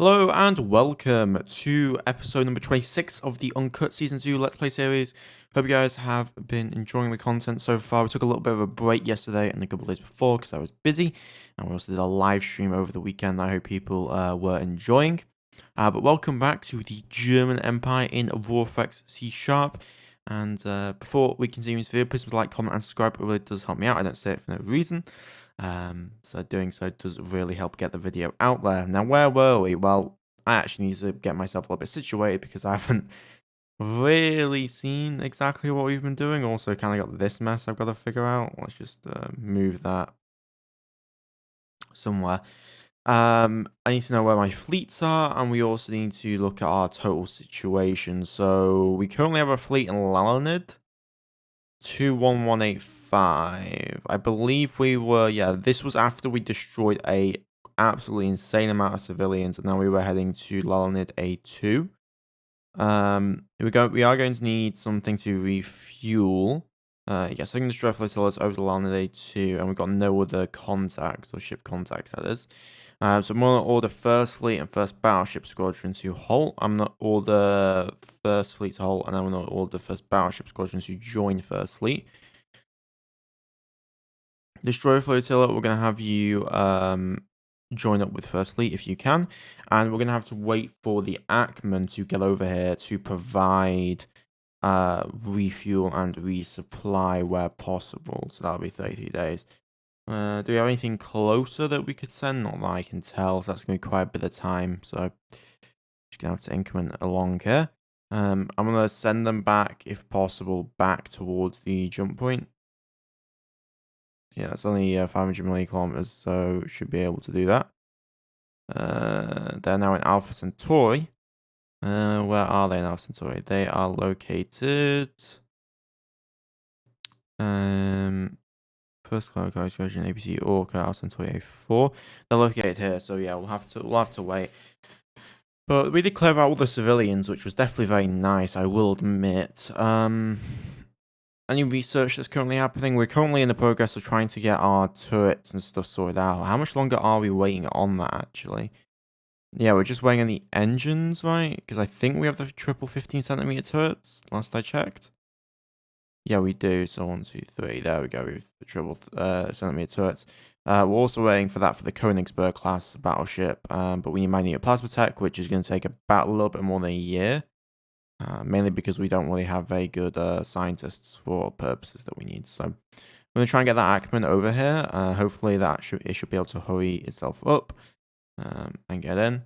Hello and welcome to episode number 26 of the Uncut Season 2 Let's Play series. Hope you guys have been enjoying the content so far. We took a little bit of a break yesterday and a couple of days before because I was busy. And we also did a live stream over the weekend that I hope people were enjoying. But welcome back to the German Empire in Aurora C#. And before we continue this video, please like, comment, and subscribe. It really does help me out. I don't say it for no reason. So doing so does really help get the video out there. Now, where were we? Well, I actually need to get myself a little bit situated because I haven't really seen exactly what we've been doing. Also, kind of got this mess I've got to figure out. Let's just move that somewhere. I need to know where my fleets are, and we also need to look at our total situation. So we currently have a fleet in Lalonid. 21185. I believe we were, this was after we destroyed a absolutely insane amount of civilians, and now we were heading to Lalonid A2. We are going to need something to refuel. Second destroy flotillas over to Lalonid A2, and we've got no other contacts, or ship contacts, that is. So I'm going to order first fleet and first battleship squadron to halt. I'm going to order first fleet to halt, and I'm going to order first battleship squadron to join first fleet. Destroy flotilla, we're going to have you join up with first fleet if you can. And we're going to have to wait for the Ackman to get over here to provide refuel and resupply where possible. So that'll be 33 days. Do we have anything closer that we could send? Not that I can tell, so that's going to be quite a bit of time. So just going to have to increment along here. I'm going to send them back, if possible, back towards the jump point. Yeah, it's only 500 million kilometers, so should be able to do that. They're now in Alpha Centauri. Where are they in Alpha Centauri? They are located... First version ABC Orca Alpha Centauri A4. They're located here, so yeah, we'll have to wait. But we did clear out all the civilians, which was definitely very nice, I will admit. Any research that's currently happening? We're currently in the progress of trying to get our turrets and stuff sorted out. How much longer are we waiting on that, actually? Yeah, we're just waiting on the engines, right? Because I think we have the triple 15cm turrets, last I checked. Yeah, we do. So 1, 2, 3. There we go. We've the triple centimeter turrets. We're also waiting for that for the Koningsberg class battleship. But we might need a plasma tech, which is going to take about a little bit more than a year. Mainly because we don't really have very good scientists for purposes that we need. So I'm going to try and get that Ackman over here. Hopefully it should be able to hurry itself up and get in.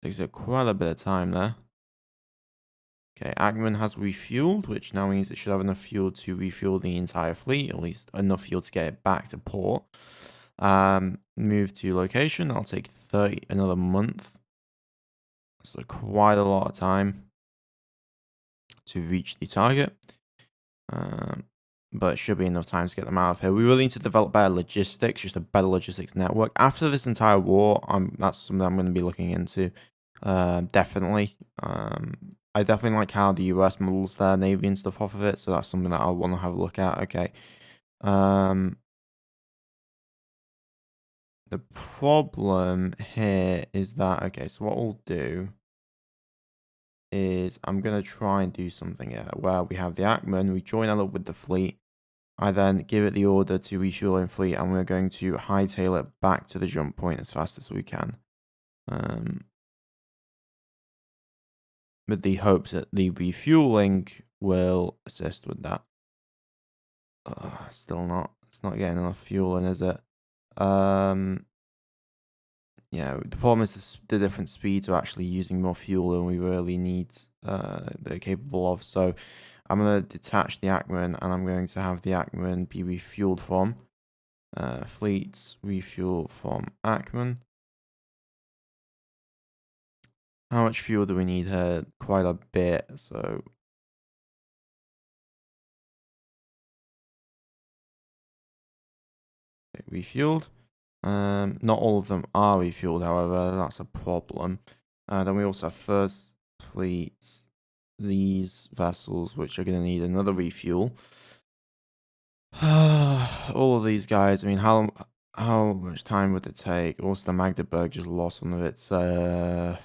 Takes quite a bit of time there. Okay, Ackman has refueled, which now means it should have enough fuel to refuel the entire fleet, at least enough fuel to get it back to port. Move to location. I'll take another month. So quite a lot of time to reach the target. But it should be enough time to get them out of here. We really need to develop better logistics, just a better logistics network. After this entire war, that's something I'm going to be looking into. Definitely. I definitely like how the US models their navy and stuff off of it, so that's something that I'll want to have a look at. Okay. The problem here is that, okay, so what we'll do is I'm going to try and do something here where we have the Ackman, we join that up with the fleet. I then give it the order to refuel in fleet, and we're going to hightail it back to the jump point as fast as we can. With the hopes that the refueling will assist with that. Still not. It's not getting enough fuel in, is it? Yeah, the problem is the different speeds are actually using more fuel than we really need. They're capable of. So I'm going to detach the Ackman, and I'm going to have the Ackman be refueled from fleets. Refuel from Ackman. How much fuel do we need here? Quite a bit. So okay, refueled. Not all of them are refueled, however, that's a problem. Then we also have first fleets, these vessels, which are going to need another refuel. All of these guys, I mean, how How much time would it take? Also, the Magdeburg just lost one of its lost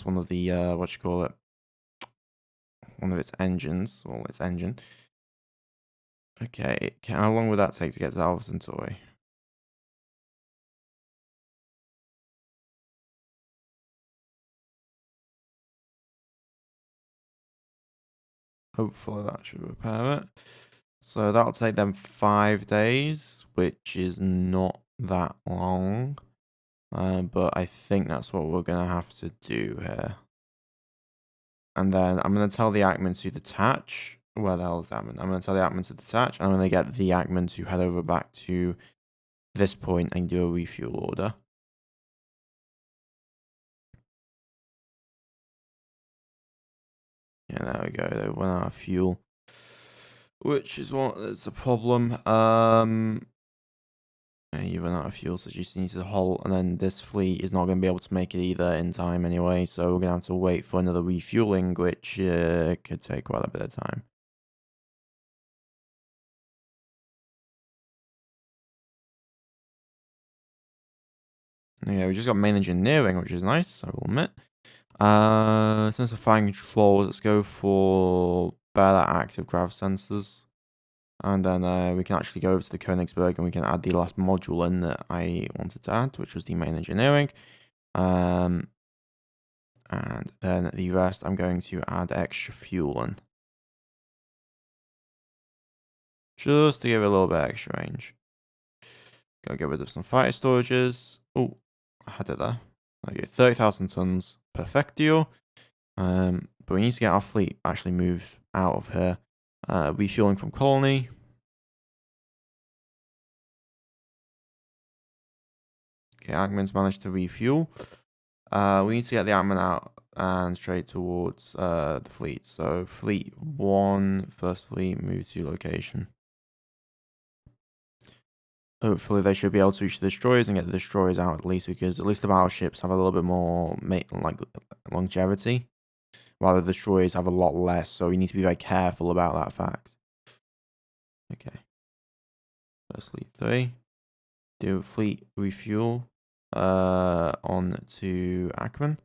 one of the what you call it, one of its engines, well, its engine. Okay, how long would that take to get to Alpha Centauri? Hopefully that should repair it. So that'll take them 5 days, which is not that long. But I think that's what we're going to have to do here. And then I'm going to tell the Ackman to detach. Where the hell is the Ackman? I'm going to tell the Ackman to detach. And I'm going to get the Ackman to head over back to this point and do a refuel order. Yeah, there we go. They went out of fuel. Which is what is a problem. Yeah, you run out of fuel, so you just need to halt, and then this fleet is not going to be able to make it either in time anyway, so we're going to have to wait for another refueling, which could take quite a bit of time. Yeah, we just got main engineering, which is nice, I will admit. Since we're firing controls, let's go for better active grav sensors. And then we can actually go over to the Koningsberg and we can add the last module in that I wanted to add, which was the main engineering. And then the rest, I'm going to add extra fuel in. Just to give it a little bit extra range. Gotta get rid of some fighter storages. Oh, I had it there. Okay, 30,000 tons. Perfectio. But we need to get our fleet actually moved out of here. Refueling from Colony. Okay, Agman's managed to refuel. We need to get the Agman out and straight towards the fleet. So fleet 1, first fleet, move to location. Hopefully they should be able to reach the destroyers and get the destroyers out at least, because at least the battleships have a little bit more like longevity, while the destroyers have a lot less, so we need to be very careful about that fact. Okay. First fleet 3. Do fleet refuel on to Ackman.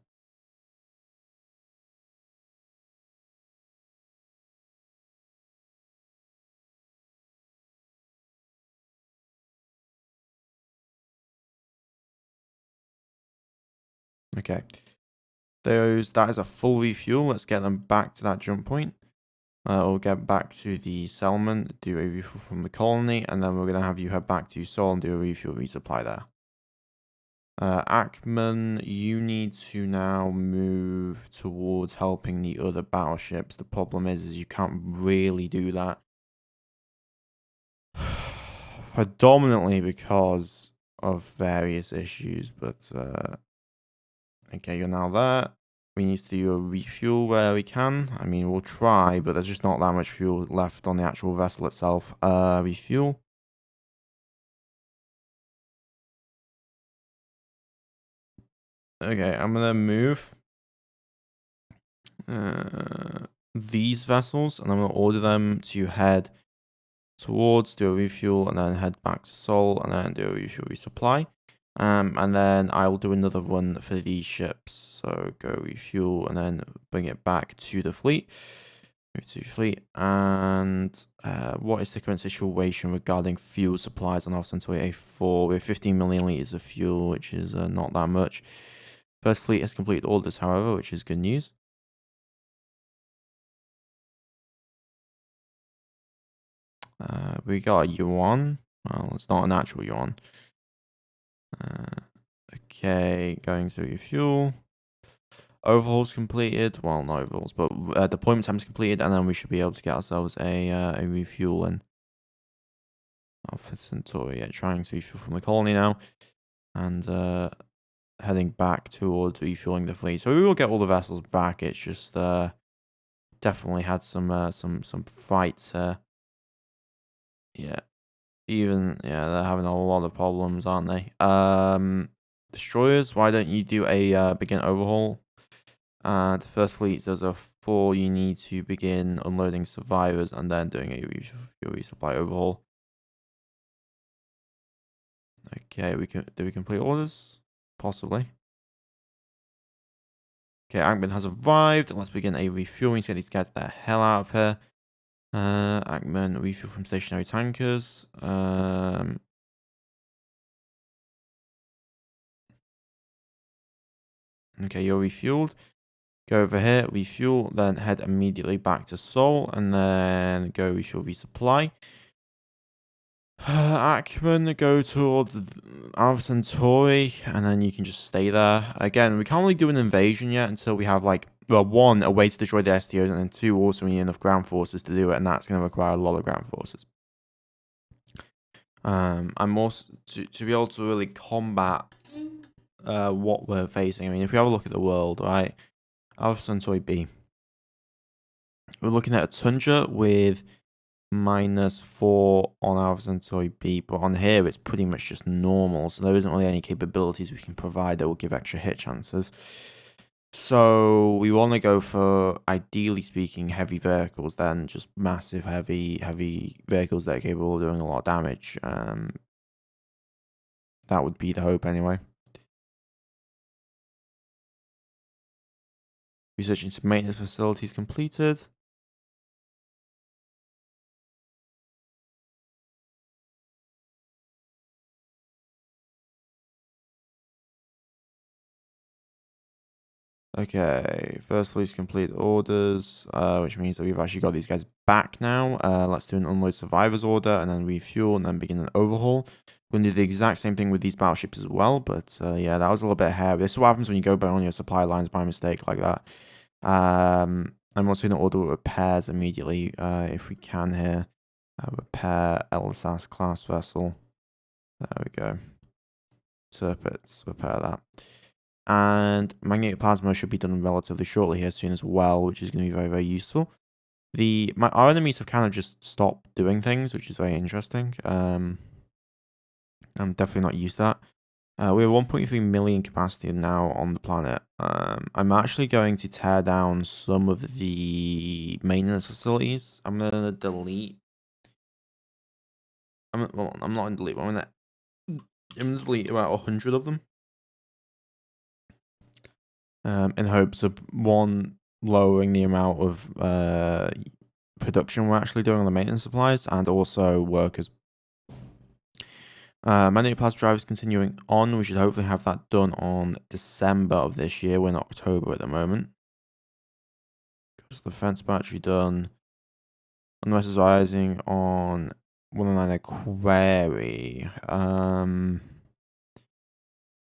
Okay. That is a full refuel. Let's get them back to that jump point. We'll get back to the settlement, do a refuel from the colony, and then we're going to have you head back to Seoul and do a refuel resupply there. Ackman, you need to now move towards helping the other battleships. The problem is you can't really do that. Predominantly because of various issues, but okay, you're now there. We need to do a refuel where we can. I mean, we'll try, but there's just not that much fuel left on the actual vessel itself. Refuel. Okay, I'm gonna move these vessels, and I'm gonna order them to head towards, do a refuel, and then head back to Seoul, and then do a refuel resupply. And then I will do another run for these ships. So go refuel, and then bring it back to the fleet. Move to fleet. And what is the current situation regarding fuel supplies on Alpha Centauri A4? We have 15 million liters of fuel, which is not that much. First fleet has completed orders, however, which is good news. We got a yuan. Well, it's not an actual yuan. Okay, going through your fuel. Overhauls completed. Well, not overhauls, but deployment time's completed, and then we should be able to get ourselves a refuel in. Alpha Centauri, yeah, trying to refuel from the colony now, and heading back towards refueling the fleet. So we will get all the vessels back. It's just definitely had some fights. Yeah, they're having a lot of problems, aren't they? Destroyers, why don't you do a begin overhaul? The first fleet says a 4, you need to begin unloading survivors and then doing a resupply overhaul. Okay, do we complete orders? Possibly. Okay, Ackman has arrived. Let's begin a refueling to get these guys the hell out of here. Ackman, refuel from stationary tankers. Okay, you're refueled. Go over here, refuel, then head immediately back to Seoul, and then go refuel, resupply. Ackman, go towards Alpha Centauri, and then you can just stay there. Again, we can't really do an invasion yet until we have, like, well, one, a way to destroy the STOs, and then two, also we need enough ground forces to do it, and that's going to require a lot of ground forces. I'm also, to be able to really combat what we're facing. I mean, if we have a look at the world, right, Alpha Centauri B, we're looking at a tundra with -4 on Alpha Centauri B, but on here it's pretty much just normal, so there isn't really any capabilities we can provide that will give extra hit chances. So we want to go for, ideally speaking, heavy vehicles, then just massive heavy vehicles that are capable of doing a lot of damage. That would be the hope anyway. Research into maintenance facilities completed. Okay, first fleet's complete orders, which means that we've actually got these guys back now. Let's do an unload survivors order, and then refuel, and then begin an overhaul. We're going to do the exact same thing with these battleships as well, but yeah, that was a little bit hairy. This is what happens when you go on your supply lines by mistake like that. I'm also going to order repairs immediately, if we can here. Repair LSAS class vessel. There we go. Turpits, repair that. And magnetic plasma should be done relatively shortly here soon as well, which is going to be very, very useful. Our enemies have kind of just stopped doing things, which is very interesting. I'm definitely not used to that. We have 1.3 million capacity now on the planet. I'm actually going to tear down some of the maintenance facilities. I'm going to delete. I'm not going to delete. I'm going to delete about 100 of them. In hopes of, one, lowering the amount of production we're actually doing on the maintenance supplies, and also workers. Magnetic plasma drive is continuing on. We should hopefully have that done on December of this year. We're in October at the moment. Because the fence battery done. Unless it's rising on 109 Query.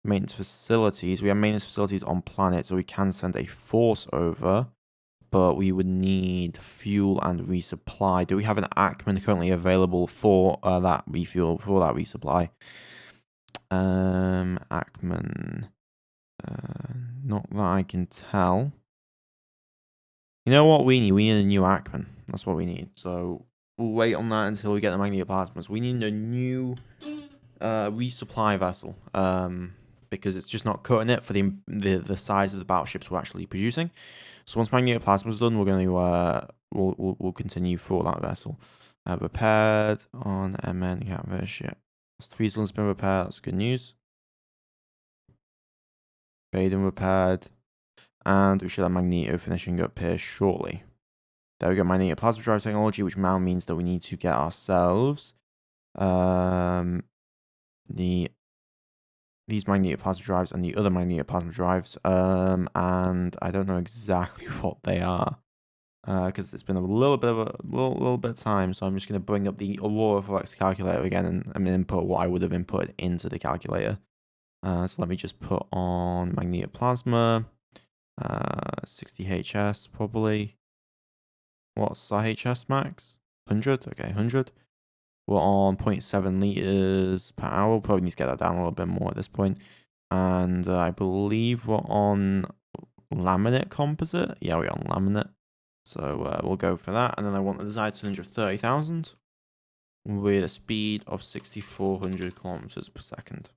Maintenance facilities. We have maintenance facilities on planet, so we can send a force over, but we would need fuel and resupply. Do we have an Ackman currently available for that refuel, for that resupply? Ackman. Not that I can tell. You know what we need? We need a new Ackman. That's what we need. So we'll wait on that until we get the magnetic plasmas. We need a new resupply vessel. Because it's just not cutting it for the size of the battleships we're actually producing. So once magnetic plasma is done, we're going to we'll continue for that vessel. Repaired on MN Catfish. Shit. 3 cylinders been repaired. That's good news. Baden repaired, and we should have Magneto finishing up here shortly. There we go. Magnetic plasma drive technology, which now means that we need to get ourselves these magnetic plasma drives and the other magnetic plasma drives, and I don't know exactly what they are, because it's been a little bit of time, so I'm just going to bring up the Aurora Forex calculator again, and I'm going to input what I would have inputted into the calculator. So let me just put on magnetic plasma, 60 HS probably. What's our HS max? 100? Okay, 100. We're on 0.7 liters per hour. We'll probably need to get that down a little bit more at this point. And I believe we're on laminate composite. Yeah, we're on laminate. So we'll go for that. And then I want the desired 230,000 with a speed of 6,400 kilometers per second.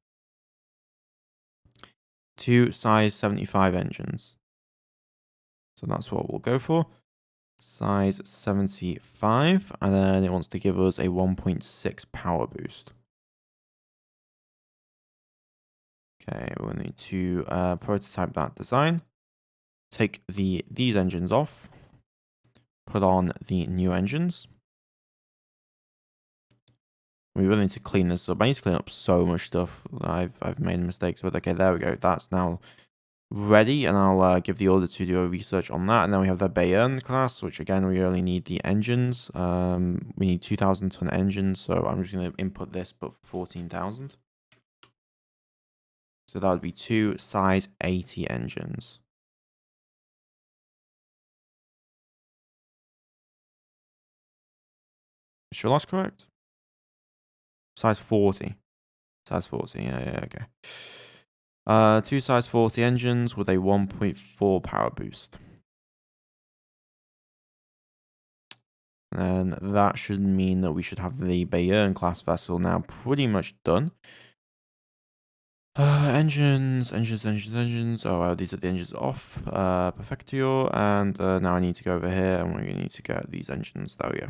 2 size 75 engines. So that's what we'll go for. Size 75, and then it wants to give us a 1.6 power boost. Okay, we'll need to prototype that design. Take these engines off. Put on the new engines. We really need to clean this up. I need to clean up so much stuff I've made mistakes with. Okay, there we go. That's now ready, and I'll give the order to do a research on that. And then we have the Bayern class, which again we only need the engines. We need 2,000 ton engines, so I'm just going to input this, but for 14,000. So that would be 2 size 80 engines. Sure, that's correct. Size 40. Size 40. Yeah, okay. 2 size 40 engines with a 1.4 power boost. And that should mean that we should have the Bayern class vessel now pretty much done. Engines. Oh, these are the engines off. Perfectio. And now I need to go over here and we need to get these engines. There we go.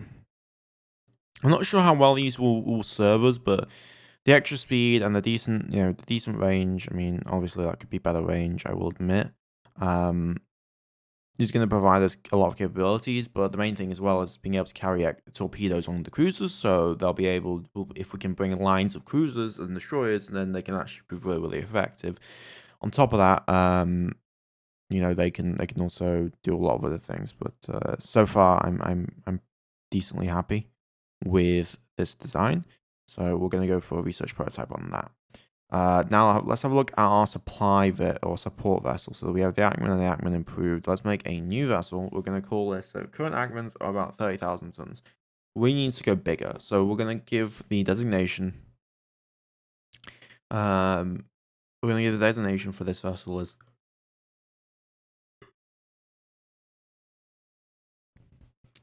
I'm not sure how well these will serve us, but the extra speed and the decent range. I mean, obviously that could be better range, I will admit. Is going to provide us a lot of capabilities, but the main thing as well is being able to carry torpedoes on the cruisers, so they'll be able, if we can bring lines of cruisers and destroyers, then they can actually be really, really effective. On top of that, they can also do a lot of other things. But so far, I'm decently happy with this design, so we're going to go for a research prototype on that. Now let's have a look at our supply or support vessel. So we have the Ackman and the Ackman improved. Let's make a new vessel. We're going to call this, so current Ackmans are about 30,000 tons. We need to go bigger. So we're going to give the designation. We're going to give the designation for this vessel as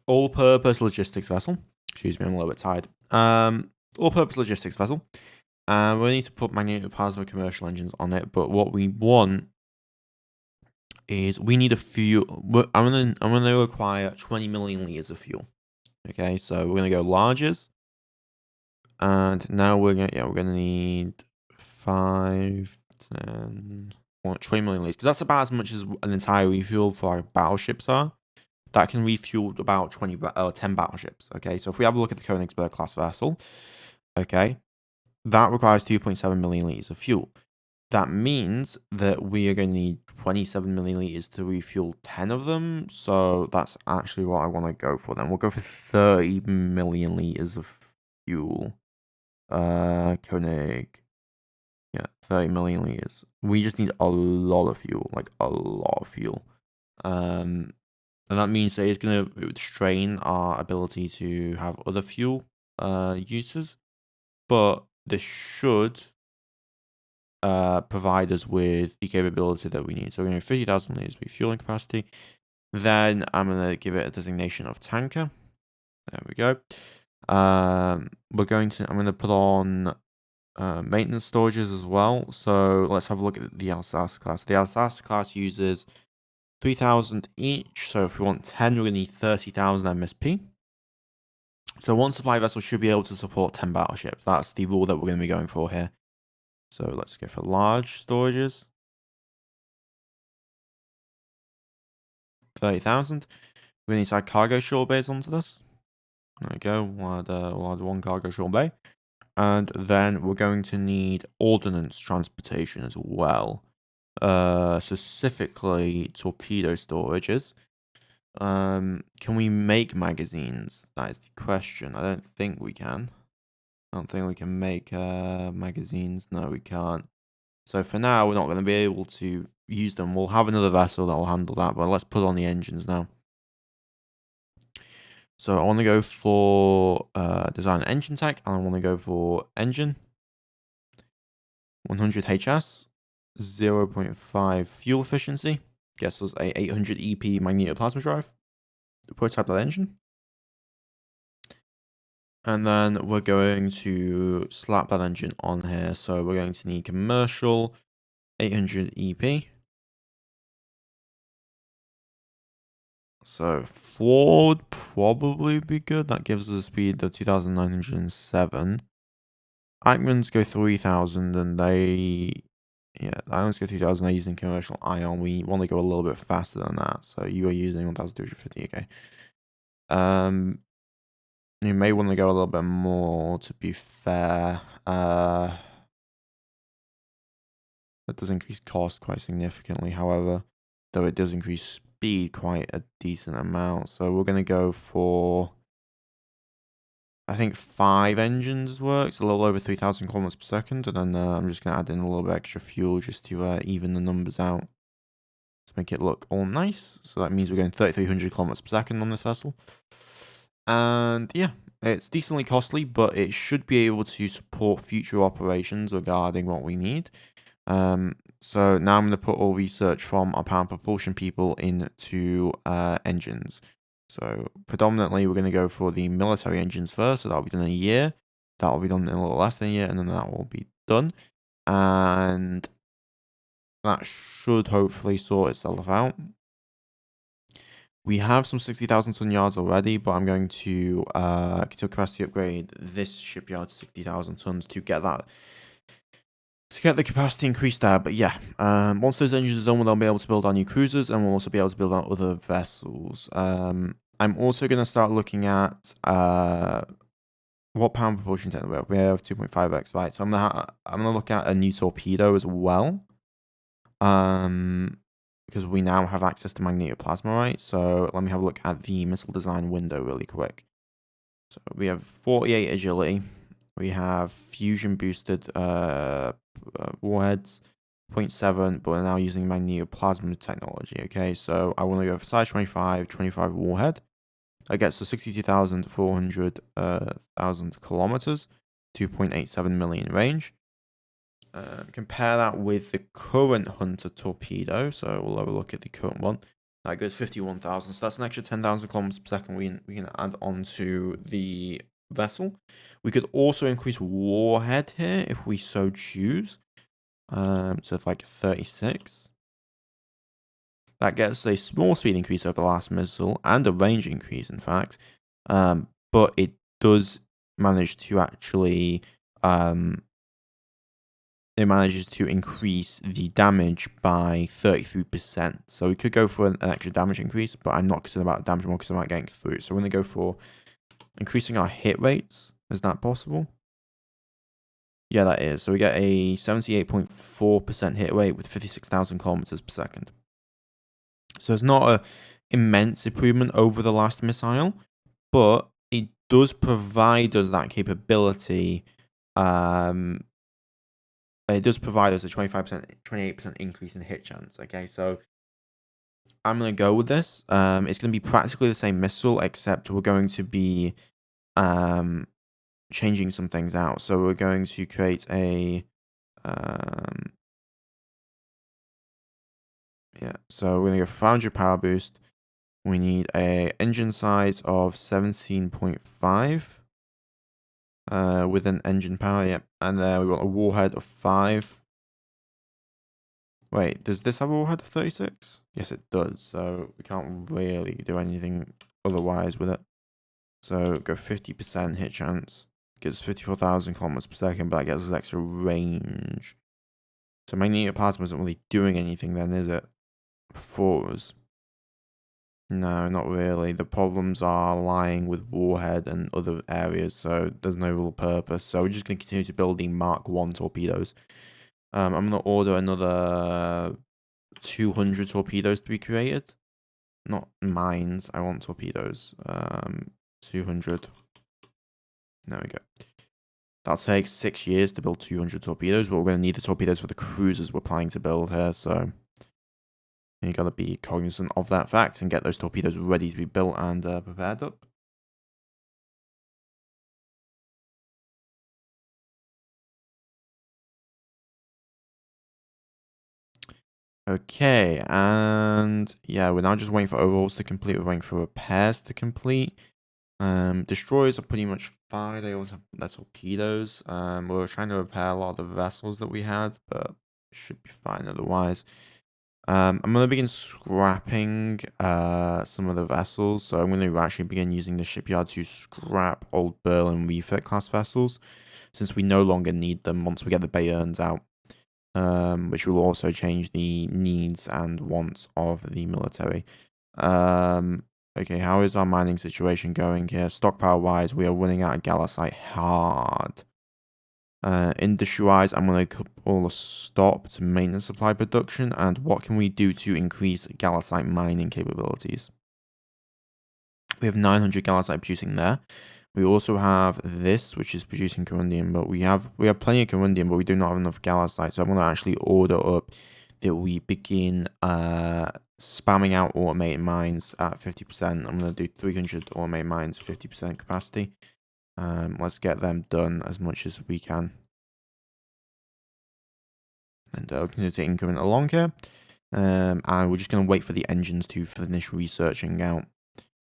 all-purpose logistics vessel. Excuse me, I'm a little bit tired. All-purpose logistics vessel. We need to put magnetic plasma commercial engines on it, but what we want is we need a fuel. I'm gonna require 20 million liters of fuel. Okay, so we're gonna go larges, and now we're gonna need 5, 10, 20 million liters, because that's about as much as an entire refuel for our battleships are. That can refuel about 10 battleships. Okay, so if we have a look at the Koningsberg class vessel, okay, that requires 2.7 million liters of fuel. That means that we are going to need 27 million liters to refuel 10 of them. So that's actually what I want to go for then. We'll go for 30 million liters of fuel. Koenig. Yeah, 30 million liters. We just need a lot of fuel, like a lot of fuel. And that means that it's going to strain our ability to have other fuel uses. But this should provide us with the capability that we need. So we're going to 50,000 liters refueling capacity. Then I'm going to give it a designation of tanker. There we go. I'm going to put on maintenance storages as well. So let's have a look at the Alsace class. The Alsace class uses 3,000 each. So if we want 10, we're going to need 30,000 MSP. So one supply vessel should be able to support 10 battleships. That's the rule that we're going to be going for here. So let's go for large storages. 30,000. We're going to need cargo shore bays onto this. There we go. We'll add one cargo shore bay. And then we're going to need ordnance transportation as well. Specifically torpedo storages. Can we make magazines? That is the question. I don't think we can. I don't think we can make magazines. No, we can't. So for now, we're not going to be able to use them. We'll have another vessel that will handle that, but let's put on the engines now. So I want to go for design engine tech, and I want to go for engine. 100 HS, 0.5 fuel efficiency. Gets us a 800 EP magnetoplasma drive. Prototype that engine. And then we're going to slap that engine on here. So we're going to need commercial 800 EP. So 4 would probably be good. That gives us a speed of 2,907. Ackmans go 3,000 and they Yeah, the islands go 3,000. I'm using commercial ion. We want to go a little bit faster than that. So you are using 1,250. Okay. You may want to go a little bit more. To be fair, that does increase cost quite significantly. However, though it does increase speed quite a decent amount. So we're gonna go for, I think 5 engines works, a little over 3,000 kilometers per second, and then I'm just gonna add in a little bit extra fuel just to even the numbers out to make it look all nice. So that means we're going 3,300 kilometers per second on this vessel, and yeah, it's decently costly, but it should be able to support future operations regarding what we need. So now I'm going to put all research from our power and propulsion people into engines. So predominantly we're going to go for the military engines first, so that'll be done in a year. That'll be done in a little less than a year, and then that will be done. And that should hopefully sort itself out. We have some 60,000 ton yards already, but I'm going to capacity upgrade this shipyard to 60,000 tons to get that, to get the capacity increased there. But yeah, once those engines are done, we'll be able to build our new cruisers, and we'll also be able to build out other vessels. I'm also going to start looking at what power and propulsion technology we have. 2.5x, right? So I'm gonna look at a new torpedo as well. Because we now have access to magnetoplasma, right? So let me have a look at the missile design window really quick. So we have 48 agility. We have fusion boosted warheads, 0.7, but we're now using magnetoplasma technology. Okay, so I want to go for size 25 warhead. That gets to 62,400 kilometers, 2.87 million range. Compare that with the current Hunter torpedo. So we'll have a look at the current one. That goes 51,000. So that's an extra 10,000 kilometers per second we can add onto the vessel. We could also increase warhead here if we so choose. So like 36. That gets a small speed increase over the last missile and a range increase, in fact. But it does manage to actually it manages to increase the damage by 33%. So we could go for an extra damage increase, but I'm not concerned about damage, more concerned about getting through. So we're going to go for increasing our hit rates. Is that possible? Yeah, that is. So we get a 78.4% hit rate with 56,000 kilometers per second. So it's not an immense improvement over the last missile, but it does provide us that capability. It does provide us a 25%, 28% increase in hit chance. Okay, so I'm going to go with this. It's going to be practically the same missile, except we're going to be changing some things out. So we're going to create a so we're going to go for 500 power boost. We need a engine size of 17.5 with an engine power, yep. And then we want a warhead of 5. Wait, does this have a warhead of 36? Yes, it does. So we can't really do anything otherwise with it. So go 50% hit chance. Gives 54,000 kilometers per second, but that gives us extra range. So magnetoplasma isn't really doing anything then, is it? For us. No, not really. The problems are lying with warhead and other areas, so there's no real purpose. So we're just going to continue to building Mark 1 torpedoes. I'm going to order another 200 torpedoes to be created. Not mines, I want torpedoes. 200. There we go. That'll take 6 years to build 200 torpedoes, but we're going to need the torpedoes for the cruisers we're planning to build here, so you got to be cognizant of that fact and get those torpedoes ready to be built and prepared up. Okay, and yeah, we're now just waiting for overhauls to complete. We're waiting for repairs to complete. Destroyers are pretty much fine. They always have their torpedoes. We were trying to repair a lot of the vessels that we had, but should be fine otherwise. I'm going to begin scrapping some of the vessels. So I'm going to actually begin using the shipyard to scrap old Berlin refit class vessels, since we no longer need them once we get the Bayerns out. which will also change the needs and wants of the military. Okay, how is our mining situation going here? Stockpile-wise, we are running out of gallasite hard. Industry-wise, I'm going to call a stop to maintenance supply production, and what can we do to increase gallasite mining capabilities? We have 900 gallasite producing there. We also have this, which is producing corundium, but we have plenty of corundium, but we do not have enough gallasite. So I'm going to actually order up that we begin spamming out automated mines at 50%. I'm going to do 300 automated mines, 50% capacity. Let's get them done as much as we can. And we'll continue taking current along here. And we're just going to wait for the engines to finish researching out.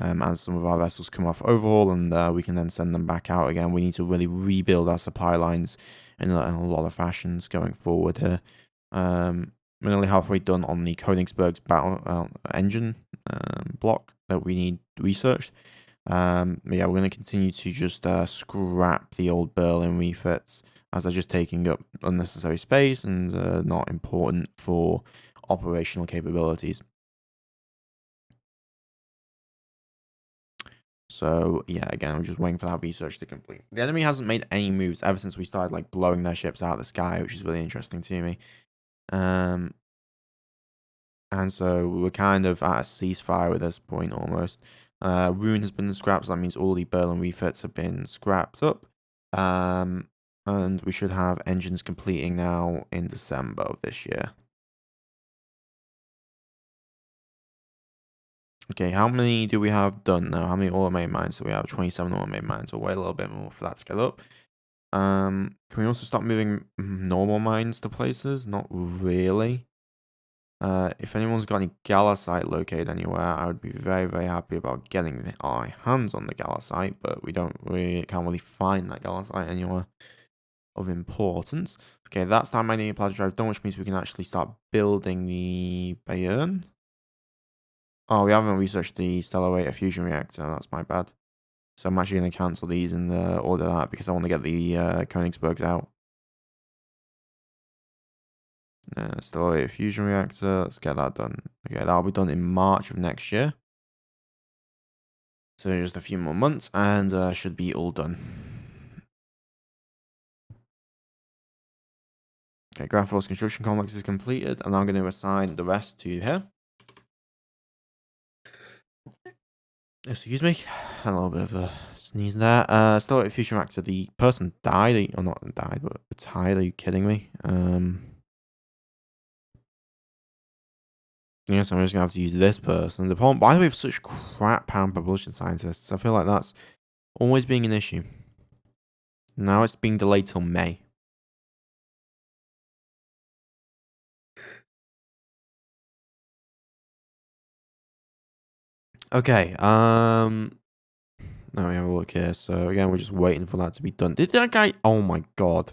As some of our vessels come off overhaul, and we can then send them back out again. We need to really rebuild our supply lines in a lot of fashions going forward here. We're nearly halfway done on the Koningsberg's battle engine block that we need researched. Yeah, we're going to continue to just scrap the old Berlin refits, as they're just taking up unnecessary space and not important for operational capabilities. So, yeah, again, I'm just waiting for that research to complete. The enemy hasn't made any moves ever since we started, like, blowing their ships out of the sky, which is really interesting to me. And so we're kind of at a ceasefire at this point, almost. Ruin has been scrapped, so that means all the Berlin refits have been scrapped up. And we should have engines completing now in December of this year. Okay, how many do we have done now? How many automated mines? So we have 27 automated mines. We'll wait a little bit more for that to get up. Can we also start moving normal mines to places? Not really. If anyone's got any gallasite located anywhere, I would be very, very happy about getting our hands on the gallasite, but we can't really find that gallasite anywhere of importance. Okay, that's that mining plasma drive done, which means we can actually start building the Bayern. Oh, we haven't researched the Stellar fusion reactor. That's my bad. So I'm actually going to cancel these and order that because I want to get the Koningsbergs out. Stellar fusion reactor. Let's get that done. Okay, that'll be done in March of next year. So just a few more months and should be all done. Okay, ground force construction complex is completed, and I'm going to assign the rest to here. Excuse me, had a little bit of a sneeze there. Stellar fusion reactor. The person died, or not died, but retired. Are you kidding me? Yes, I'm just gonna have to use this person. The problem, why do we have such crap pound propulsion scientists? I feel like that's always being an issue. Now it's being delayed till May. Okay, now we have a look here. So again, we're just waiting for that to be done. Did that guy? Oh my god!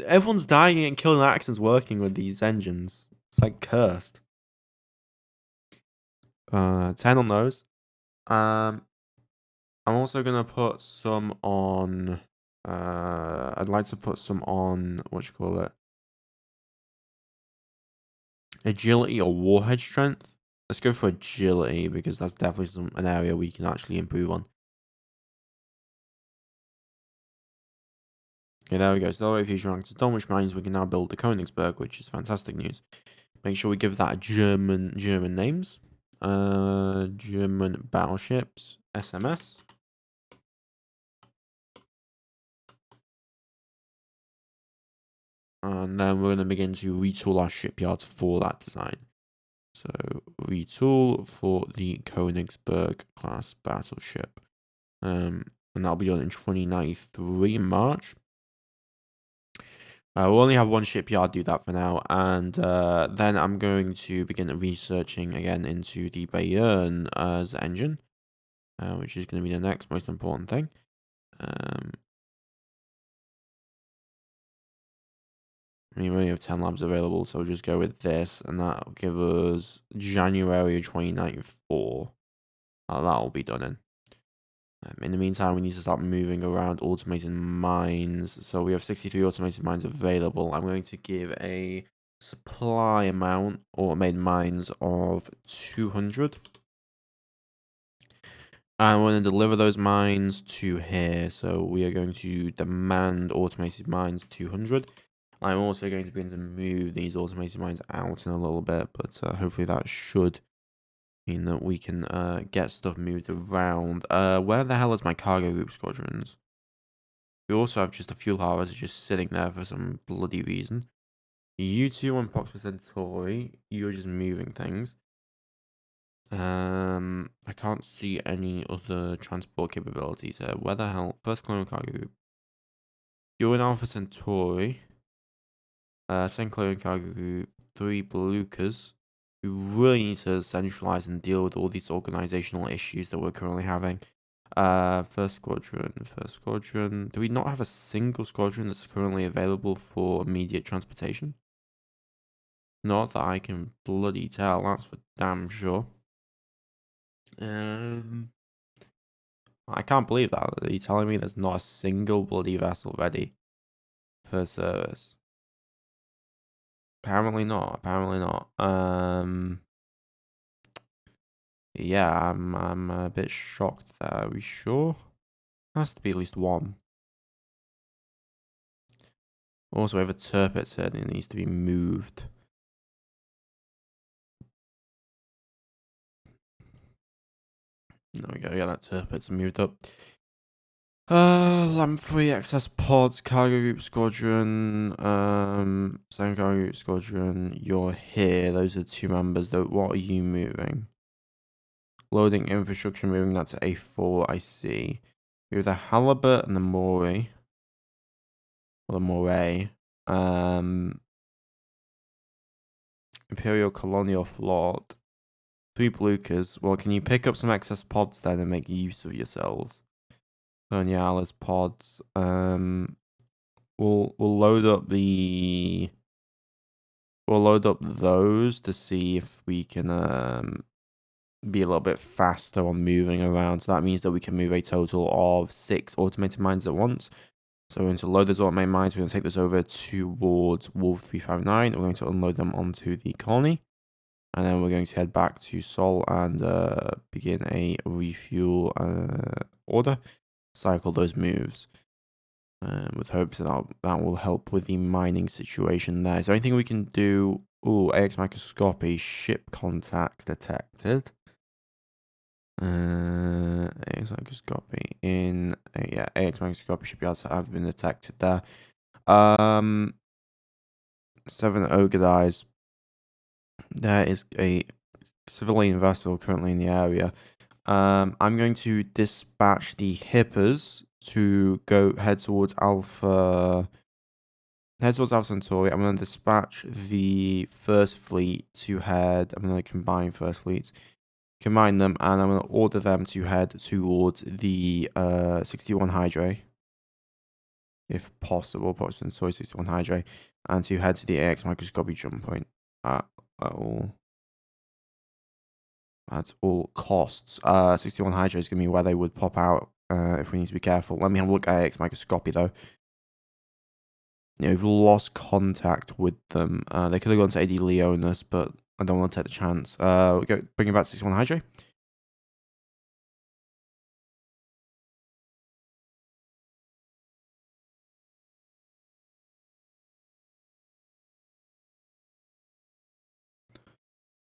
Everyone's dying and killing accidents working with these engines. It's like cursed. 10 on those. I'm also gonna put some on. I'd like to put some on what you call it. Agility or warhead strength. Let's go for agility because that's definitely an area we can actually improve on. Okay, there we go. So the fusion ranks is done, which means we can now build the Koningsberg, which is fantastic news. Make sure we give that a German names. German battleships, SMS. And then we're going to begin to retool our shipyards for that design. So retool for the Koningsberg class battleship. And that'll be done in 2093 in March. We'll only have one shipyard do that for now, and then I'm going to begin researching again into the Bayern's engine, which is going to be the next most important thing. I mean, we only have 10 labs available, so we'll just go with this, and that'll give us January 2094. That'll be done in. In the meantime, we need to start moving around automated mines. So we have 63 automated mines available. I'm going to give a supply amount, automated mines, of 200. And we're going to deliver those mines to here. So we are going to demand automated mines 200. I'm also going to begin to move these automated mines out in a little bit, but hopefully that should mean that we can get stuff moved around. Where the hell is my cargo group squadrons? We also have just a fuel harvester just sitting there for some bloody reason. You two on Pox for Centauri, you're just moving things. I can't see any other transport capabilities here. Where the hell? First Colonial Cargo Group. You're in Alpha Centauri. Second Colonial Cargo Group. 3 Belucas. We really need to centralize and deal with all these organizational issues that we're currently having. First squadron. Do we not have a single squadron that's currently available for immediate transportation? Not that I can bloody tell, that's for damn sure. I can't believe that. Are you telling me there's not a single bloody vessel ready for service? Apparently not. Apparently not. Yeah, I'm a bit shocked there. Are we sure? Has to be at least one. Also, we have a turpet here that needs to be moved. There we go. Yeah, that turpet's moved up. Lamprey, access pods, cargo group squadron, second cargo group squadron, you're here. Those are 2 members though. What are you moving? Loading infrastructure, moving that to A4, I see. We have the halibut and the moray. Or the moray. Imperial Colonial Float. 3 Belucas. Well, can you pick up some excess pods then and make use of yourselves? Colonialis pods. We'll load up the. We'll load up those to see if we can be a little bit faster on moving around. So that means that we can move a total of 6 automated mines at once. So we're going to load those automated mines. We're going to take this over towards Wolf 359. We're going to unload them onto the colony. And then we're going to head back to Sol and begin a refuel order. Cycle those moves. With hopes that that will help with the mining situation there. Is there anything we can do? Ooh, AX microscopy, ship contacts detected. AX microscopy in yeah, AX microscopy should be able to have been detected there. 7 ogre eyes. There is a civilian vessel currently in the area. I'm going to dispatch the hippers to go head towards Alpha Centauri. I'm going to dispatch the first fleet to head. I'm going to combine first fleets, combine them, and I'm going to order them to head towards the 61 Hydra, if possible. Possibly Centauri 61 Hydra, and to head to the AX microscopy jump point at all costs. 61 Hydra is going to be where they would pop out if we need to be careful. Let me have a look at AX microscopy though. Yeah, we've lost contact with them. They could have gone to AD Leonis, but I don't want to take the chance. We go bringing back 61 Hydra.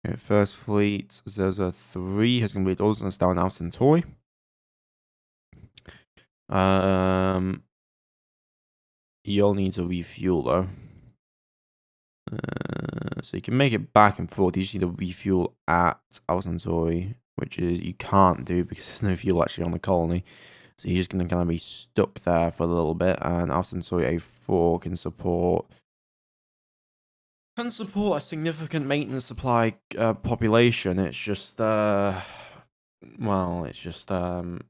Okay, first fleet 003 has completed orders and is down Alpha Centauri. You'll need to refuel though. So you can make it back and forth. You just need to refuel at Alpha Centauri, which is you can't do because there's no fuel actually on the colony. So you're just going to kind of be stuck there for a little bit. And Alpha Centauri A4 can support a significant maintenance supply population. It's just well, it's just it'll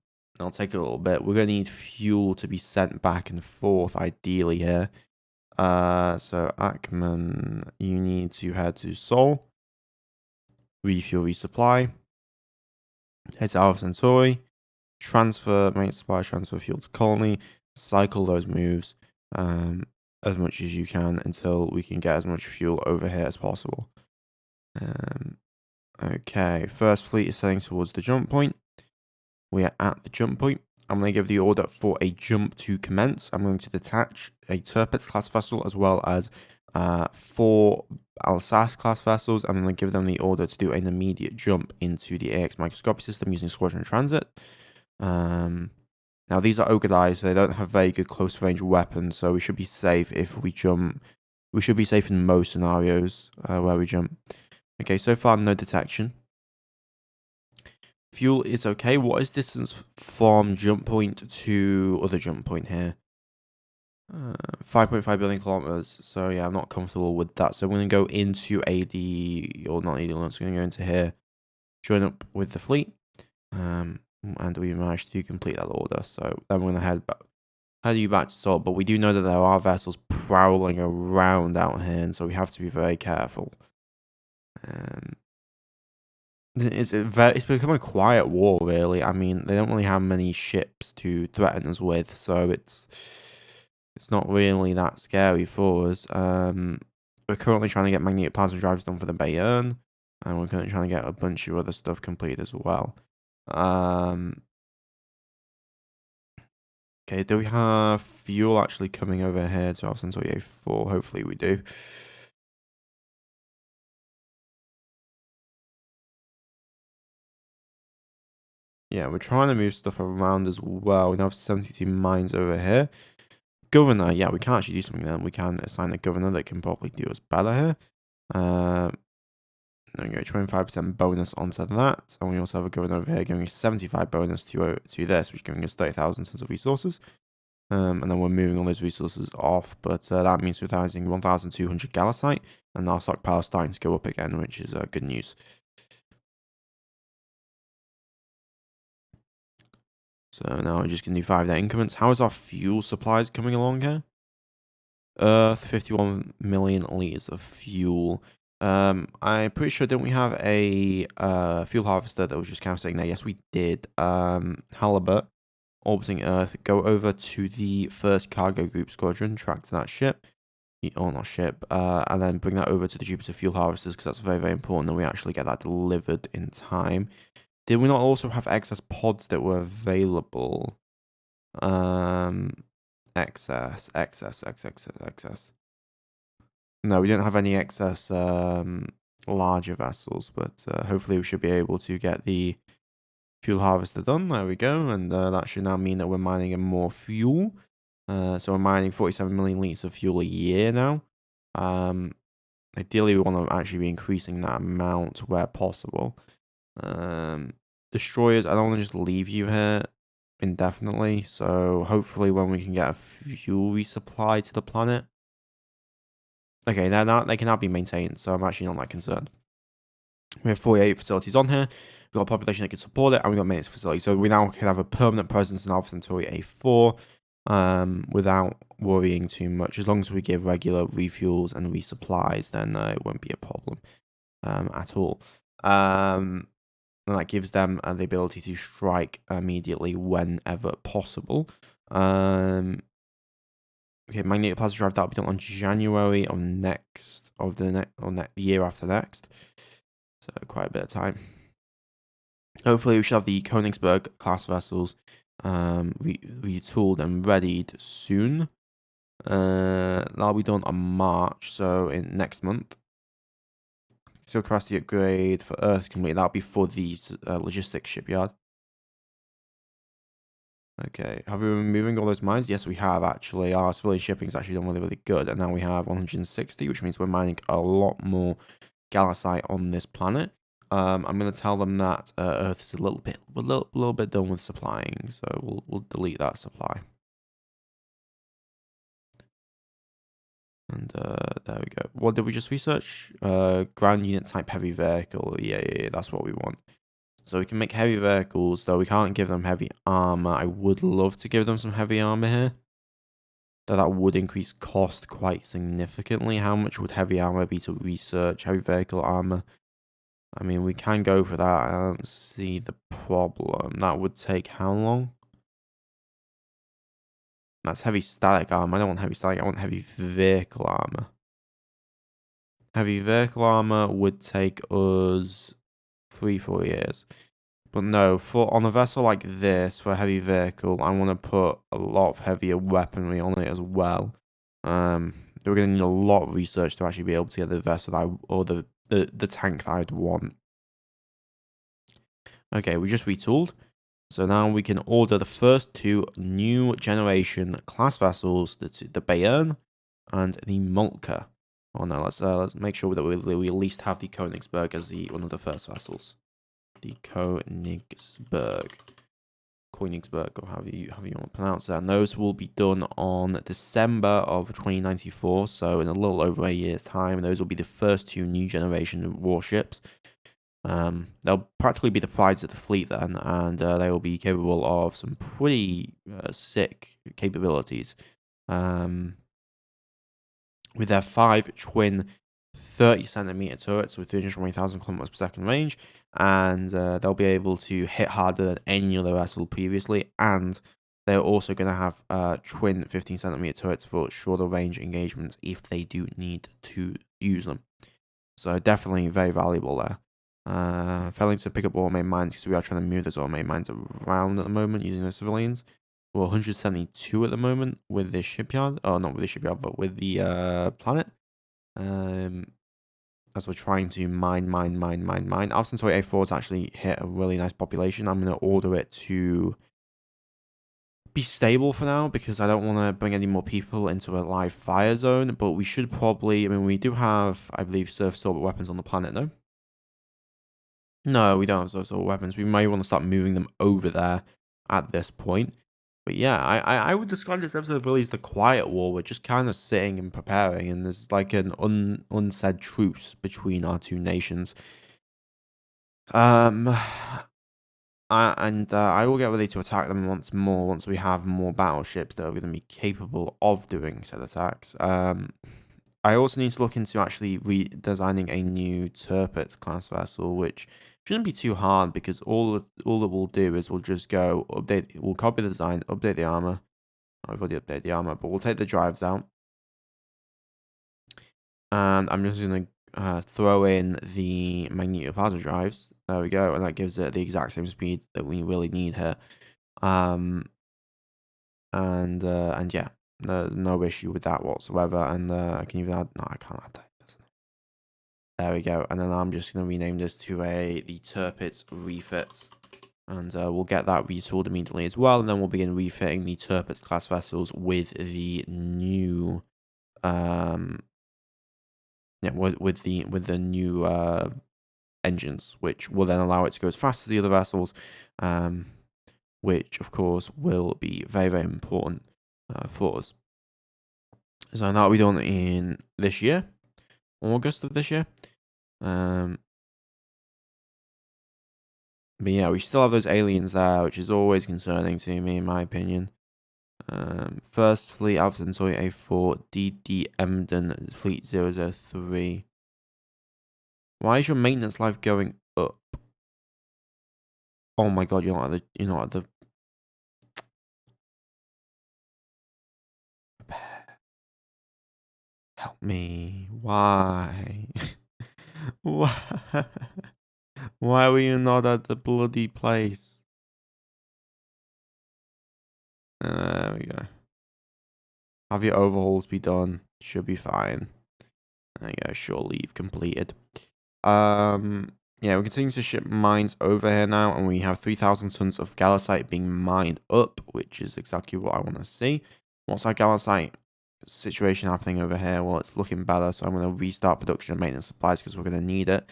take a little bit. We're gonna need fuel to be sent back and forth ideally here. So Ackman, you need to head to Sol, refuel, resupply, head to Alpha Centauri, transfer main supply, transfer fuel to colony, cycle those moves as much as you can until we can get as much fuel over here as possible. Okay, first fleet is heading towards the jump point. We are at the jump point. I'm going to give the order for a jump to commence. I'm going to detach a Tirpitz class vessel as well as 4 Alsace class vessels. I'm going to give them the order to do an immediate jump into the AX microscopy system using squadron transit. Now these are ogre eyes, so they don't have very good close range weapons, so we should be safe if we jump. We should be safe in most scenarios where we jump. Okay, so far no detection. Fuel is okay. What is distance from jump point to other jump point here? 5.5 billion kilometers. So yeah, I'm not comfortable with that. So we're going to go into AD, or not AD, we're going to go into here, join up with the fleet. And we managed to complete that order. So then we're going to head you back to salt. But we do know that there are vessels prowling around out here, and so we have to be very careful. It's become a quiet war, really. I mean, they don't really have many ships to threaten us with, so it's not really that scary for us. We're currently trying to get magnetic plasma drives done for the Bayern, and we're currently trying to get a bunch of other stuff completed as well. Okay, do we have fuel actually coming over here to our Centauri A4? Hopefully we do. Yeah, we're trying to move stuff around as well. We now have 72 mines over here. Governor, yeah, we can actually do something then. We can assign a governor that can probably do us better here. There we go, 25% bonus onto that. And we also have a governor over here giving us 75 bonus to this, which is giving us 30,000 tons of resources. And then we're moving all those resources off, but that means we're using 1,200 gallicite, and our stockpile is starting to go up again, which is good news. So now we're just going to do 5-day increments. How is our fuel supplies coming along here? Earth, 51 million liters of fuel. I'm pretty sure, didn't we have a fuel harvester that was just kind of sitting there? Yes, we did. Halibut, orbiting Earth, go over to the first cargo group squadron, track to that ship, or not ship, and then bring that over to the Jupiter fuel harvesters, because that's very, very important that we actually get that delivered in time. Did we not also have excess pods that were available? Excess. No, we didn't have any excess larger vessels, but hopefully we should be able to get the fuel harvester done. There we go, and that should now mean that we're mining more fuel. So we're mining 47 million liters of fuel a year now. Ideally, we want to actually be increasing that amount where possible. Destroyers, I don't want to just leave you here indefinitely, so hopefully when we can get a fuel resupply to the planet. Okay, now they can now be maintained, so I'm actually not that concerned. We have 48 facilities on here, we've got a population that can support it, and we've got maintenance facilities, so we now can have a permanent presence in Alpha Centauri A4 without worrying too much. As long as we give regular refuels and resupplies, then it won't be a problem at all. And that gives them the ability to strike immediately whenever possible. Okay, magnetic plasma drive, that'll be done on January of the year after next. So quite a bit of time. Hopefully we should have the Koningsberg class vessels retooled and readied soon. That'll be done on March, so in next month. Steel capacity upgrade for Earth complete. That'll be for the logistics shipyard. Okay, have we been moving all those mines? Yes, we have actually. Our civilian shipping is actually done really, really good. And now we have 160, which means we're mining a lot more gallicite on this planet. I'm going to tell them that Earth is a little bit done with supplying, so we'll delete that supply. And there we go. What did we just research? Ground unit type heavy vehicle. Yeah, that's what we want. So we can make heavy vehicles, though we can't give them heavy armor. I would love to give them some heavy armor here. Though that would increase cost quite significantly. How much would heavy armor be to research? Heavy vehicle armor. I mean, we can go for that. I don't see the problem. That would take how long? That's heavy static armor. I don't want heavy static. I want heavy vehicle armor. Heavy vehicle armor would take us 3-4 years. But no, on a vessel like this, for a heavy vehicle, I want to put a lot of heavier weaponry on it as well. We're going to need a lot of research to actually be able to get the vessel or the tank that I'd want. Okay, we just retooled. So now we can order the first 2 new generation class vessels, the Bayern and the Moltke. Oh no, let's make sure that we at least have the Koningsberg as one of the first vessels. The Koningsberg, or however you want to pronounce that. And those will be done on December of 2094, so in a little over a year's time. Those will be the first 2 new generation warships. They'll practically be the prides of the fleet then, and they will be capable of some pretty sick capabilities. With their 5 twin 30cm turrets with 320,000 kilometers per second range, and they'll be able to hit harder than any other vessel previously, and they're also going to have twin 15cm turrets for shorter range engagements if they do need to use them. So definitely very valuable there. Failing to pick up automated mines because we are trying to move those automated mines around at the moment using the civilians. We're 172 at the moment with this shipyard. Oh, not with the shipyard, but with the planet. As we're trying to mine. Alpha Centauri A4 has actually hit a really nice population. I'm going to order it to be stable for now because I don't want to bring any more people into a live fire zone. But we should probably, I mean, we do have, I believe, surface orbit weapons on the planet, no? No, we don't have surface orbit weapons. We may want to start moving them over there at this point. But yeah, I would describe this episode really as the quiet war. We're just kind of sitting and preparing, and there's like an unsaid truce between our 2 nations. I will get ready to attack them once we have more battleships that are going to be capable of doing said attacks. I also need to look into actually redesigning a new Tirpitz class vessel, which shouldn't be too hard because all that we'll do is we'll just go we'll copy the design, update the armor. I've already updated the armor, but we'll take the drives out. And I'm just going to throw in the magnetoplasma drives. There we go, and that gives it the exact same speed that we really need here. And yeah, no issue with that whatsoever. And I can even add, no, I can't add that. There we go, and then I'm just going to rename this to the Tirpitz refit, and we'll get that retooled immediately as well, and then we'll begin refitting the Tirpitz class vessels with the new, with the new engines, which will then allow it to go as fast as the other vessels, which of course will be very, very important for us. So that will be done in this year. August of this year. But yeah, we still have those aliens there, which is always concerning to me, in my opinion. First Fleet Alpha Centauri A4 DD Emden Fleet 003. Why is your maintenance life going up? Oh my god, you're not at the help me. Why? Why? Why were you not at the bloody place? There we go. Have your overhauls be done. Should be fine. There you go. Shore leave completed. Yeah, we continue to ship mines over here now, and we have 3,000 tons of gallacite being mined up, which is exactly what I want to see. What's our gallacite situation happening over here? Well, it's looking better, so I'm going to restart production of maintenance supplies because we're going to need it.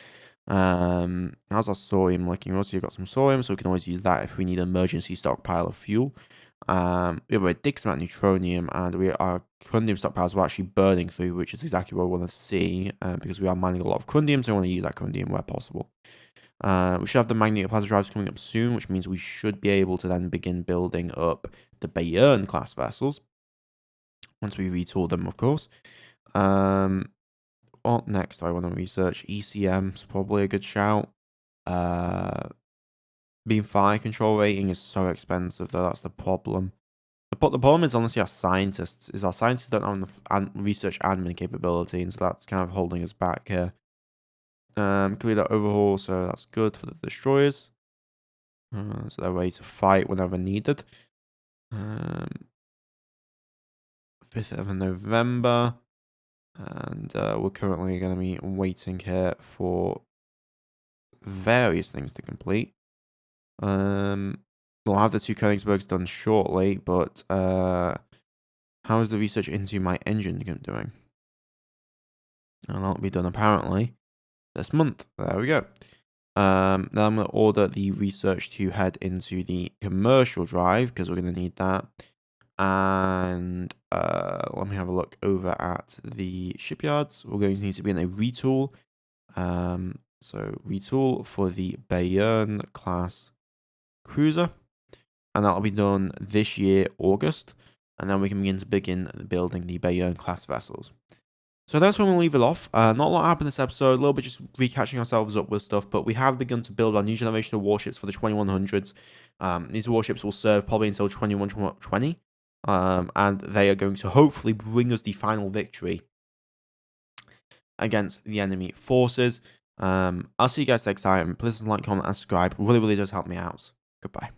How's our sodium looking? We also got some sodium, so we can always use that if we need an emergency stockpile of fuel. We have a ridiculous amount of neutronium, and our corundium stockpiles are actually burning through, which is exactly what we want to see, because we are mining a lot of corundium, so we want to use that corundium where possible. We should have the magnetoplasma drives coming up soon, which means we should be able to then begin building up the Bayern class vessels, once we retool them, of course. What next do I want to research? ECM is probably a good shout. Being fire control rating is so expensive, though. That's the problem. But the problem is honestly our scientists. Our scientists don't have enough research admin capability, and so that's kind of holding us back here. Complete that overhaul, so that's good for the destroyers. So they're ready to fight whenever needed. 5th of November. And we're currently going to be waiting here for various things to complete. We'll have the 2 Koningsbergs done shortly, but how is the research into my engine doing? And that'll be done apparently this month. There we go. Now I'm going to order the research to head into the commercial drive because we're going to need that. And let me have a look over at the shipyards. We're going to need to be in a retool. So retool for the Bayern class cruiser. And that'll be done this year, August. And then we can begin building the Bayern class vessels. So that's when we'll leave it off. Not a lot happened this episode, a little bit just recatching ourselves up with stuff, but we have begun to build our new generation of warships for the 2100s. These warships will serve probably until 2120, and they are going to hopefully bring us the final victory against the enemy forces. I'll see you guys next time. Please like, comment, and subscribe. Really, really does help me out. Goodbye.